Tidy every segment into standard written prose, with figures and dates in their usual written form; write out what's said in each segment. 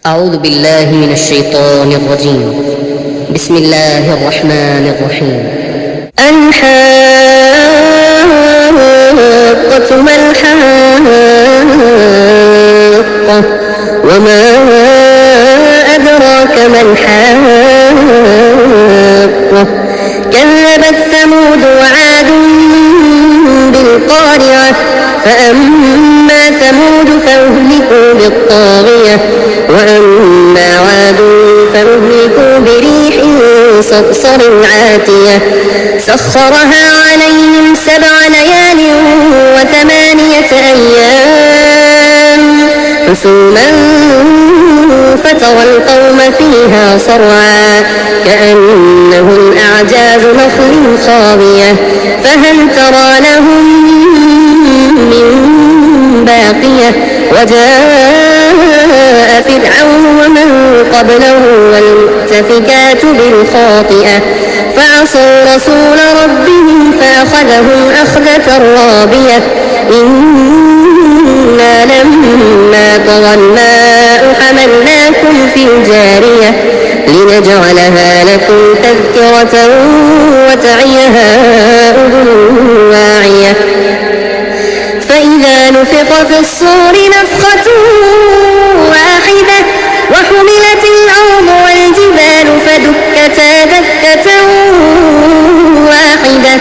أعوذ بالله من الشيطان الرجيم. بسم الله الرحمن الرحيم. الحاقة ما الحاقة وما أدراك ما الحاقة كذبت ثمود وعاد بالقارعة فأما ثمود فأهلكوا بالطاغية وأما عاد فأهلكوا بريح صرصر عاتية سخرها عليهم 7 ليال و8 أيام حسوما فترى القوم فيها صرعا كأنهم أعجاز نخل خاوية فهل ترى لهم من باقية وجاء فرعون ومن قبله والمؤتفكات بالخاطئة فعصوا رسول ربهم فأخذهم أخذة رابية إنا لما طغى الماء حملناكم في الجارية لنجعلها لكم تذكرة وتعيها أذن واعية فإذا نفخ في الصور نفخة واحدة وحملت الأرض والجبال فدكتا دكة واحدة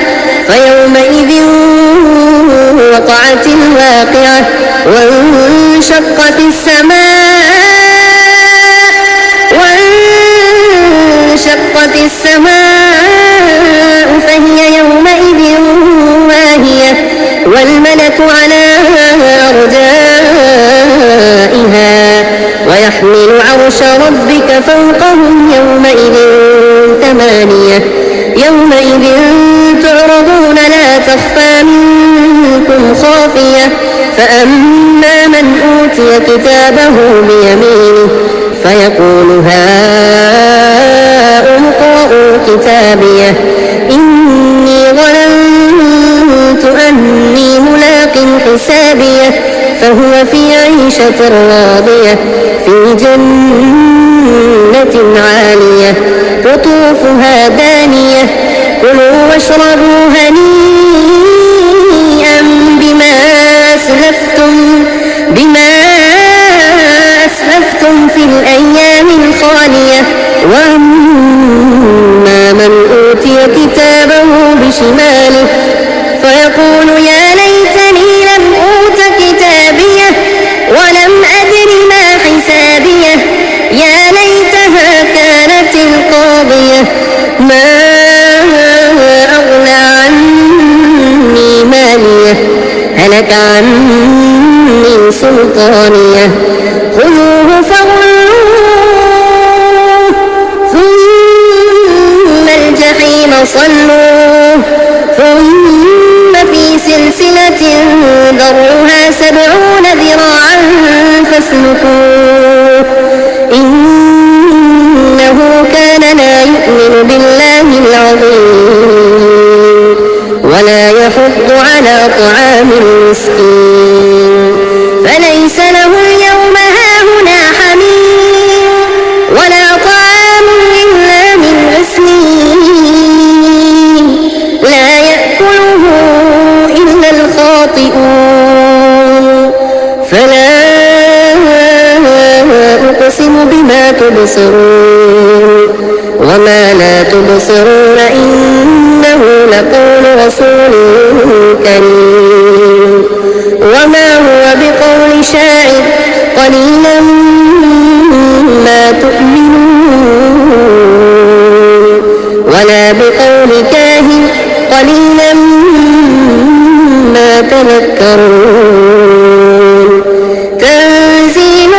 فيومئذ وقعت الواقعة وانشقت السماء فهي يومئذ واهية والملك على أرجائها ويحمل عرش ربك فوقهم يومئذ 8 يومئذ تعرضون لا تخفى منكم خافية فأما من أوتي كتابه بيمينه فيقول هاؤم اقرءوا كتابيه إني ظننت أني ملاق حسابيه فهو في عيشة راضية في جنة عالية قطوفها دانية كلوا واشربوا هنيئا بما أسلفتم في الأيام الخالية وأما من أوتي كتابه بشماله فيقول يا ليتني لم أوت كتابيه ولم أدر ما حسابيه يا ليتها كانت القاضية ما أغنى عني ماليه هلك عني سلطانيه خذوه فغلوه ثم الجحيم صلوه ثم في سلسلة ذرعها 70 ذراعا فاسلكوه إنه كان لا يؤمن بالله العظيم ولا يحض على طعام المسكين فليس له اليوم هاهنا حميم ولا طعام إلا من غسلين لا يأكله إلا الخاطئون فلا أقسم بما تبصرون وما لا تبصرون إنه لقول رسول كريم وما هو بقول شاعر قليلا ما تؤمنون ولا بقول كاهن قليلا ما تذكرون تنزيل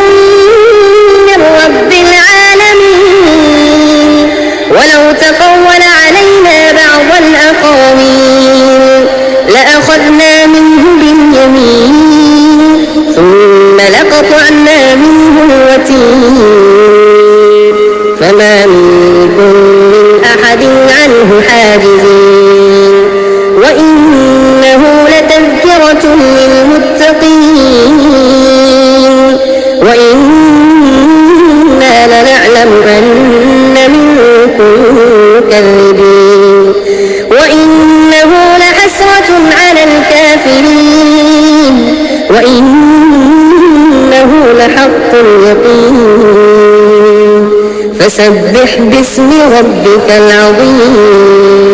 من رب العالمين ولو تقول علينا بعض الأقاويل لأخذنا منه باليمين ثم لقطعنا منه الوتين فما منكم من أحد عنه حاجزين وإنه لتذكرة للمتقين وإن وإنه لحق اليقين فسبح باسم ربك العظيم